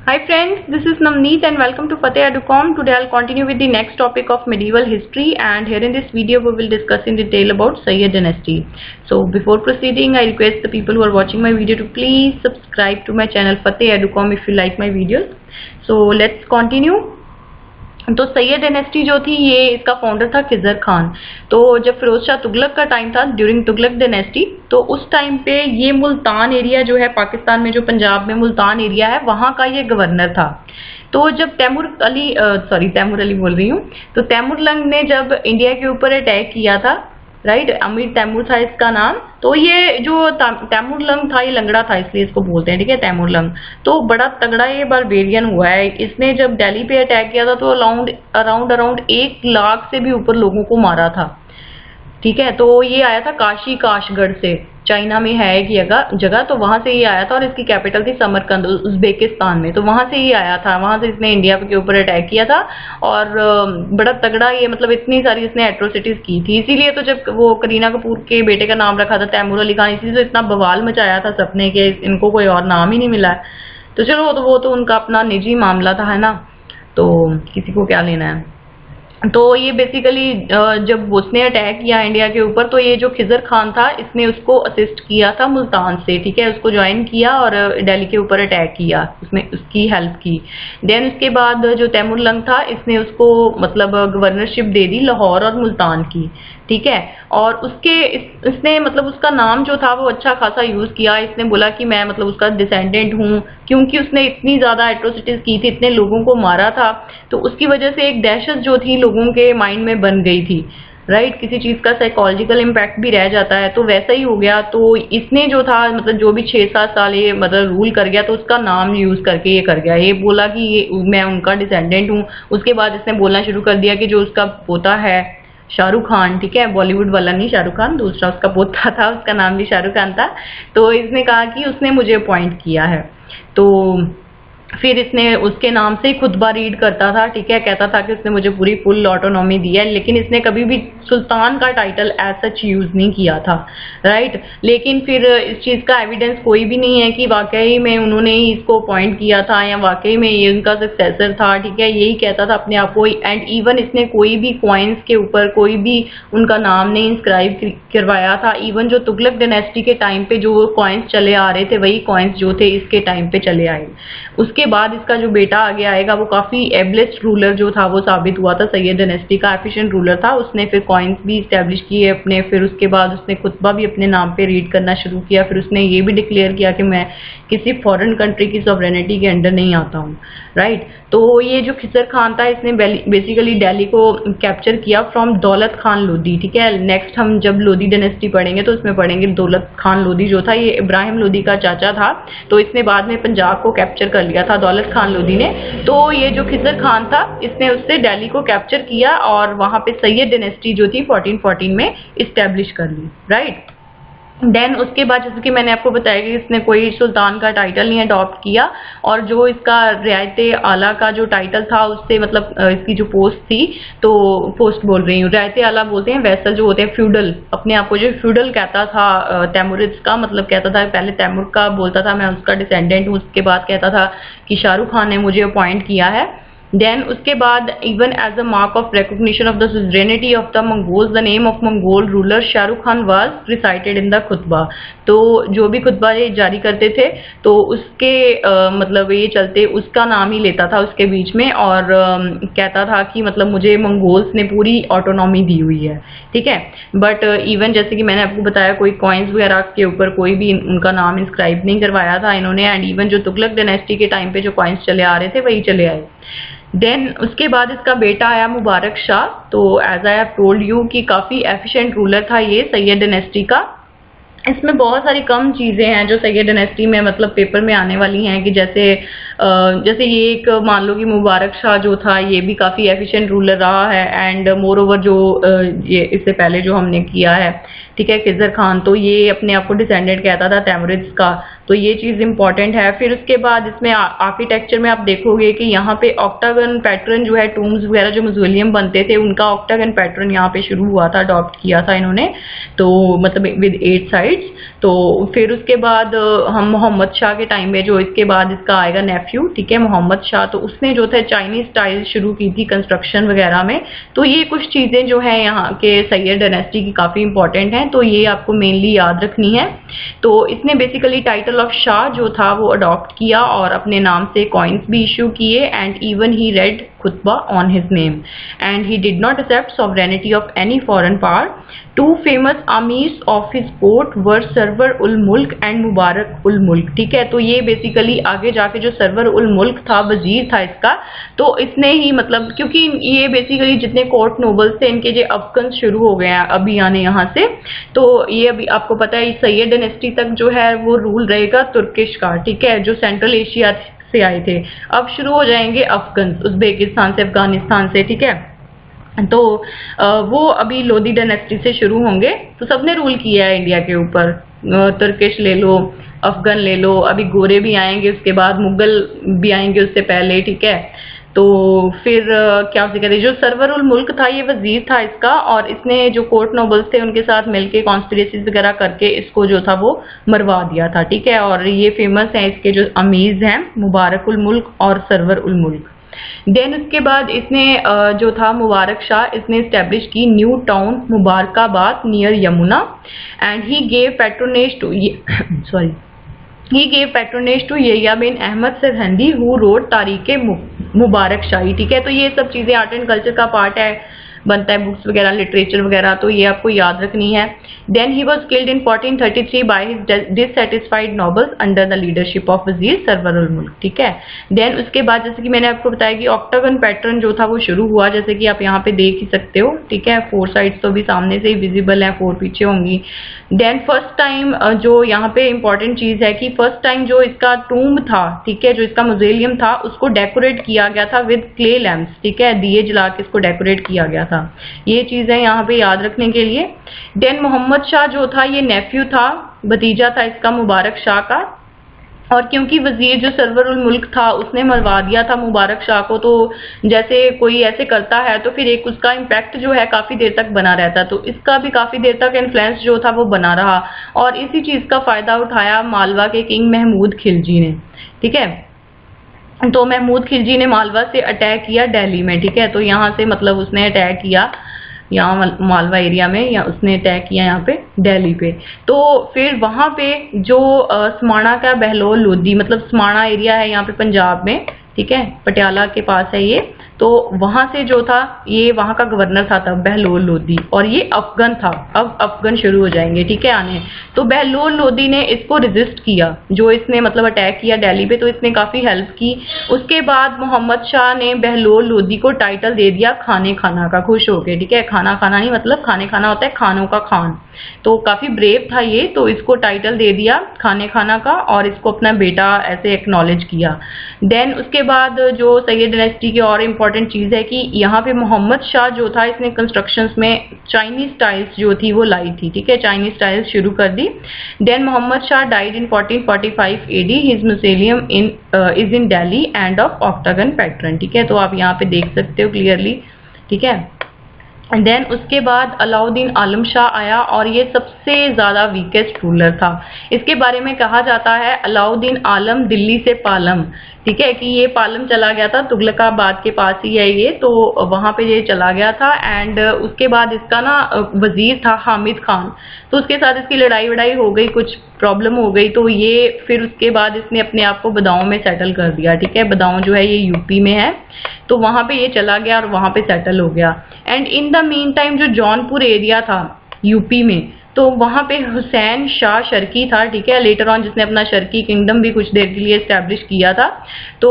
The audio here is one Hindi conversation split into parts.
Hi friends, this is Navneet and welcome to Fateh Educom. Today I'll continue with the next topic of medieval history, and here in this video we will discuss in detail about Sayyid dynasty. So before proceeding, I request the people who are watching my video to please subscribe to my channel Fateh Educom if you like my videos. So let's continue. तो सैयद डायनेस्टी जो थी ये इसका फाउंडर था खिजर खान। तो जब फिरोज शाह तुगलक का टाइम था ड्यूरिंग तुगलक डायनेस्टी, तो उस टाइम पे ये मुल्तान एरिया जो है पाकिस्तान में, जो पंजाब में मुल्तान एरिया है, वहाँ का ये गवर्नर था। तो जब तैमूर अली बोल रही हूँ, तो तैमूर लंग ने जब इंडिया के ऊपर अटैक किया था, राइट, अमीर तैमूर था इसका नाम। तो ये जो तैमूर लंग था, ये लंगड़ा था इसलिए इसको बोलते हैं, ठीक है, तैमूर लंग। तो बड़ा तगड़ा ये बारबेरियन हुआ है। इसने जब दिल्ली पे अटैक किया था तो अराउंड 1 लाख से भी ऊपर लोगों को मारा था, ठीक है। तो ये आया था काशगढ़ से, चाइना में है एक जगह, तो वहां से ये आया था और इसकी कैपिटल थी समरकंद, उज्बेकिस्तान में। तो वहां से ये आया था, वहां से इसने इंडिया के ऊपर अटैक किया था और बड़ा तगड़ा ये, मतलब इतनी सारी इसने एट्रोसिटीज की थी। इसीलिए तो जब वो करीना कपूर के बेटे का नाम रखा था तैमूर अली खान, इसीलिए तो इतना बवाल मचाया था सबने कि इनको कोई और नाम ही नहीं मिला है। तो चलो वो तो उनका अपना निजी मामला था, है ना, तो किसी को क्या लेना है। तो ये बेसिकली जब उसने अटैक किया इंडिया के ऊपर, तो ये जो खिजर खान था इसने उसको असिस्ट किया था मुल्तान से, ठीक है, उसको ज्वाइन किया और दिल्ली के ऊपर अटैक किया, उसमें उसकी हेल्प की। देन उसके बाद जो तैमूर लंग था इसने उसको मतलब गवर्नरशिप दे दी लाहौर और मुल्तान की, ठीक है। और इसने मतलब उसका नाम जो था वो अच्छा खासा यूज किया। इसने बोला कि मैं मतलब उसका डिसेंडेंट हूँ, क्योंकि उसने इतनी ज्यादा एट्रोसिटीज की थी, इतने लोगों को मारा था, तो उसकी वजह से एक दहशत जो थी लोगों के माइंड में बन गई थी, राइट। किसी चीज का साइकोलॉजिकल इम्पैक्ट भी रह जाता है, तो वैसा ही हो गया। तो इसने जो था मतलब जो भी 6-7 साल ये मतलब रूल कर गया, तो उसका नाम यूज करके ये कर गया, ये बोला कि ये मैं उनका डिसेंडेंट हूँ। उसके बाद इसने बोलना शुरू कर दिया कि जो उसका पोता है शाहरुख खान, ठीक है, बॉलीवुड वाला नहीं शाहरुख खान, दूसरा उसका पोता था, उसका नाम भी शाहरुख खान था। तो इसने कहा कि उसने मुझे अपॉइंट किया है। तो फिर इसने उसके नाम से ही खुतबा रीड करता था, ठीक है, कहता था कि उसने मुझे पूरी फुल ऑटोनॉमी दी है, लेकिन इसने कभी भी सुल्तान का टाइटल एज सच यूज नहीं किया था, राइट। लेकिन फिर इस चीज का एविडेंस कोई भी नहीं है कि वाकई में उन्होंने ही इसको अपॉइंट किया था या वाकई में ये उनका सक्सेसर था, ठीक है, यही कहता था अपने आप को। एंड इवन इसने कोई भी कॉइन्स के ऊपर कोई भी उनका नाम नहीं इंस्क्राइब करवाया था। इवन जो तुगलक डायनेस्टी के टाइम पे जो कॉइन्स चले आ रहे थे, वही कॉइन्स जो थे इसके टाइम पे चले आए। उसके बाद इसका जो बेटा आगे आएगा वो काफी एबलेस्ट रूलर जो था वो साबित हुआ था, सैयद डायनेस्टी का एफिशिएंट रूलर था। उसने फिर कॉइन्स भी स्टैब्लिश किए अपने, फिर उसके बाद उसने खुतबा भी अपने नाम पे रीड करना शुरू किया। फिर उसने ये भी डिक्लेयर किया कि मैं किसी फॉरेन कंट्री की सॉवरेनिटी के अंडर नहीं आता हूँ, राइट। तो ये जो खिजर खान था इसने बेसिकली दिल्ली को कैप्चर किया फ्रॉम दौलत खान लोधी, ठीक है। नेक्स्ट हम जब लोधी डायनेस्टी पढ़ेंगे तो उसमें पढ़ेंगे दौलत खान लोधी जो था ये इब्राहिम लोधी का चाचा था। तो इसने बाद में पंजाब को कैप्चर कर लिया था दौलत खान लोधी ने। तो ये जो खिजर खान था इसने उससे दिल्ली को कैप्चर किया और वहां पे सैयद डायनेस्टी जो थी 1414 में इस्टेब्लिश कर ली, राइट। देन उसके बाद जैसे कि मैंने आपको बताया कि इसने कोई सुल्तान का टाइटल नहीं अडॉप्ट किया, और जो इसका रियायते आला का जो टाइटल था उससे मतलब इसकी जो पोस्ट थी, तो पोस्ट बोल रही हूँ, रियायते आला बोलते हैं वैसल जो होते हैं फ्यूडल, अपने आप को जो फ्यूडल कहता था तैमूरिड्स का, मतलब कहता था पहले तैमूर का बोलता था मैं उसका डिसेंडेंट हूँ, उसके बाद कहता था कि शाहरुख खान ने मुझे अपॉइंट किया है। देन उसके बाद even as a mark of recognition of the suzerainty of the Mongols the name of Mongol ruler Shahrukh Khan was recited in the खुतबा। तो जो भी खुतबा ये जारी करते थे तो उसके मतलब ये चलते उसका नाम ही लेता था उसके बीच में, और कहता था कि मतलब मुझे मंगोल्स ने पूरी ऑटोनॉमी दी हुई है, ठीक है। बट इवन जैसे कि मैंने आपको बताया कोई कॉइन्स वगैरह के ऊपर कोई भी उनका नाम इंस्क्राइब नहीं करवाया था इन्होंने। एंड इवन जो तुगलक डायनेस्टी के टाइम पे जो कॉइन्स चले आ रहे थे वही चले आए। देन उसके बाद इसका बेटा आया मुबारक शाह। तो as I have told you कि काफी एफिशिएंट रूलर था ये सैयद डायनेस्टी का। इसमें बहुत सारी कम चीजें हैं जो सैयद डायनेस्टी में मतलब पेपर में आने वाली हैं, कि जैसे ये एक मान लो कि मुबारक शाह जो था ये भी काफी एफिशिएंट रूलर रहा है। एंड मोर ओवर जो ये इससे पहले जो हमने किया है, ठीक है, खिजर खान, तो ये अपने आप को डिसेंडेंट कहता था तैमूरिड्स का, तो ये चीज इंपॉर्टेंट है। फिर उसके बाद इसमें आर्किटेक्चर में आप देखोगे कि यहाँ पे ऑक्टागन पैटर्न जो है, टूम्स वगैरह जो मौज़ोलियम बनते थे उनका ऑक्टागन पैटर्न यहाँ पे शुरू हुआ था, अडॉप्ट किया था इन्होंने, तो मतलब विद 8 साइड्स। तो फिर उसके बाद हम मोहम्मद शाह के टाइम में जो इसके बाद इसका आएगा नेफ्यू नेफ्यू, ठीक है, मोहम्मद शाह, तो उसने जो था चाइनीज स्टाइल शुरू की थी कंस्ट्रक्शन वगैरह में। तो ये कुछ चीजें जो है यहाँ के सैयद डायनेस्टी की काफी इंपॉर्टेंट हैं, तो ये आपको मेनली याद रखनी है। तो इसने बेसिकली टाइटल ऑफ शाह जो था वो अडॉप्ट किया और अपने नाम से कॉइन्स भी इशू किए, एंड इवन ही रेड खुतबा on his name, and he did not accept sovereignty of any foreign power. Two famous amirs of his court were Sarwar ul Mulk and मुबारक उल मुल्क, ठीक है। तो ये बेसिकली आगे जाके जो सरवर उल मुल्क था, वजीर था इसका, तो इसने ही मतलब, क्योंकि ये बेसिकली जितने कोर्ट नोबल्स थे इनके जो अफगन्स शुरू हो गए हैं अभी आने यहाँ से, तो ये अभी आपको पता है सैयद डायनेस्टी तक जो है वो रूल रहेगा तुर्किश का, ठीक है, जो सेंट्रल एशिया से आए थे। अब शुरू हो जाएंगे अफगन्स, उज्बेकिस्तान से, अफगानिस्तान से, ठीक है। तो वो अभी लोदी डायनेस्टी से शुरू होंगे। तो सबने रूल किया है इंडिया के ऊपर, तुर्किश ले लो, अफगन ले लो, अभी गोरे भी आएंगे, उसके बाद मुगल भी आएंगे उससे पहले, ठीक है। तो फिर क्या उसे कहते हैं, जो सरवर उल मुल्क था ये वजीर था इसका, और इसने जो कोर्ट नोबल्स थे उनके साथ मिलके कॉन्स्पिरेसीज वगैरह करके इसको जो था वो मरवा दिया था, ठीक है। और ये फेमस हैं इसके जो अमीर्स हैं, मुबारक उल मुल्क और सरवर उल मुल्क। देन उसके बाद इसने जो था मुबारक शाह, इसने स्टैब्लिश की new town Mubarakabad near Yamuna, and he gave patronage to He gave patronage to Yahiya bin Ahmad Sirhindi who wrote तारीख मुबारक शाही, ठीक है। तो ये सब चीजें आर्ट एंड कल्चर का पार्ट है, बनता है बुक्स वगैरह, लिटरेचर वगैरह, तो ये आपको याद रखनी है। Then he was killed in 1433 by his dissatisfied nobles under the leadership of Wazir Sarwar ul Mulk, ठीक है। देन उसके बाद जैसे कि मैंने आपको बताया कि ऑक्टागन पैटर्न जो था वो शुरू हुआ, जैसे कि आप यहाँ पे देख ही सकते हो, ठीक है। 4 साइड्स तो भी सामने से ही विजिबल है, 4 पीछे होंगी। देन फर्स्ट टाइम जो यहाँ पे इंपॉर्टेंट चीज है कि फर्स्ट टाइम जो इसका टूम्ब था, ठीक है, जो इसका मोजेलियम था, उसको डेकोरेट किया गया था विद क्ले लैम्प्स, ठीक है, दिए जला के इसको डेकोरेट किया गया था। ये चीजें यहाँ पे याद रखने के लिए। देन मोहम्मद शाह जो था ये नेफ्यू था, भतीजा था इसका मुबारक शाह का, और क्योंकि वजीर जो सरवर उल मुल्क था उसने मरवा दिया था मुबारक शाह को, तो जैसे कोई ऐसे करता है तो फिर एक उसका इम्पैक्ट जो है काफी देर तक बना रहता है, तो इसका भी काफी देर तक इन्फ्लुएंस जो था वो बना रहा, और इसी चीज का फायदा उठाया मालवा के किंग महमूद खिलजी ने, ठीक है। तो महमूद खिलजी ने मालवा से अटैक किया दिल्ली में, ठीक है। तो यहाँ से मतलब उसने अटैक किया यहाँ मालवा एरिया में, या उसने अटैक किया यहाँ पे दिल्ली पे। तो फिर वहां पे जो स्माणा का बहलोल लोधी, मतलब स्माणा एरिया है यहाँ पे पंजाब में, ठीक है, पटियाला के पास है ये, तो वहां से जो था ये वहां का गवर्नर था तब बहलोल लोधी, और ये अफगन था। अब अफगन शुरू हो जाएंगे, ठीक है, आने। तो बहलोल लोधी ने इसको रेजिस्ट किया, जो इसने मतलब अटैक किया दिल्ली पे, तो इसने काफी हेल्प की। उसके बाद मोहम्मद शाह ने बहलोल लोधी को टाइटल दे दिया खाने खाना का, खुश होके, ठीक है। खाना खाना नहीं, मतलब खाने खाना होता है खानों का खान, तो काफी ब्रेव था ये, तो इसको टाइटल दे दिया खाने खाना का, और इसको अपना बेटा ऐसे एक्नॉलेज किया। देन उसके बाद जो सैयद डायनेस्टी की और इम्पोर्टेंट चीज है कि यहाँ पे मोहम्मद शाह जो था इसने कंस्ट्रक्शंस में चाइनीज स्टाइल्स जो थी वो लाई थी, ठीक है, चाइनीज स्टाइल्स शुरू कर दी। Then Mohammad Shah died in 1445 AD, his museum is in Delhi and of octagon pattern, ठीक है। तो आप यहाँ पे देख सकते हो क्लियरली, ठीक है। देन उसके बाद अलाउद्दीन आलम शाह आया, और ये सबसे ज्यादा वीकेस्ट रूलर था। इसके बारे में कहा जाता है अलाउद्दीन आलम दिल्ली से पालम, ठीक है, कि ये पालम चला गया था, तुगलकाबाद के पास ही है ये, तो वहां पे ये चला गया था। एंड उसके बाद इसका ना वजीर था हामिद खान, तो उसके साथ इसकी लड़ाई वड़ाई हो गई, कुछ प्रॉब्लम हो गई, तो ये फिर उसके बाद इसने अपने आप को बदाऊं में सेटल कर दिया, ठीक है। बदाऊं जो है ये यूपी में है, तो वहां पे ये चला गया और वहां पे सेटल हो गया। And in the mean time जो जौनपुर एरिया था यूपी में, तो वहां पे हुसैन शाह शर्की था, ठीक है, लेटर ऑन, जिसने अपना शर्की किंगडम भी कुछ देर के लिए एस्टैब्लिश किया था। तो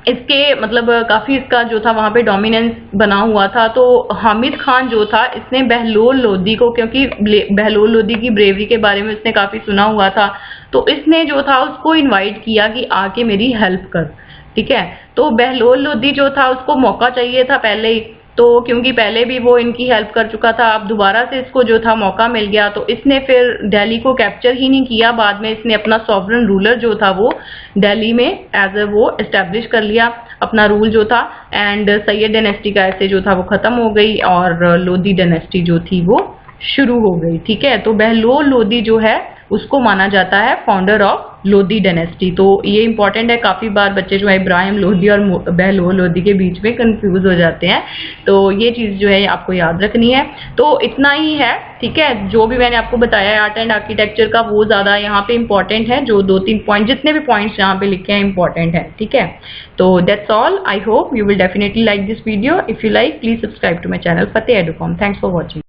इसके मतलब काफी इसका जो था वहां पे डोमिनेंस बना हुआ था। तो हामिद खान जो था इसने बहलोल लोधी को, क्योंकि बहलोल लोधी की ब्रेवरी के बारे में इसने काफी सुना हुआ था, तो इसने जो था उसको इनवाइट किया कि आके मेरी हेल्प कर, ठीक है। तो बहलोल लोधी जो था उसको मौका चाहिए था पहले ही, तो क्योंकि पहले भी वो इनकी हेल्प कर चुका था, अब दोबारा से इसको जो था मौका मिल गया, तो इसने फिर दिल्ली को कैप्चर ही नहीं किया। बाद में इसने अपना सॉवरन रूलर जो था वो दिल्ली में एज ए वो एस्टेब्लिश कर लिया अपना रूल जो था। एंड सैयद डायनेस्टी का ऐसे जो था वो खत्म हो गई, और लोधी डायनेस्टी जो थी वो शुरू हो गई, ठीक है। तो बहलोल लोधी जो है उसको माना जाता है फाउंडर ऑफ लोधी डायनेस्टी। तो ये इंपॉर्टेंट है, काफी बार बच्चे जो है इब्राहिम लोधी और बहलोल लोधी के बीच में कंफ्यूज हो जाते हैं, तो ये चीज जो है आपको याद रखनी है। तो इतना ही है, ठीक है। जो भी मैंने आपको बताया है आर्ट एंड आर्किटेक्चर का वो ज्यादा यहाँ पे इंपॉर्टेंट है, जो 2-3 पॉइंट, जितने भी पॉइंट्स यहाँ पे लिखे हैं इंपॉर्टेंट है, ठीक है। तो that's all, I hope you will definitely like this video. If you like, please subscribe to my channel Fateh Educom. Thanks for watching.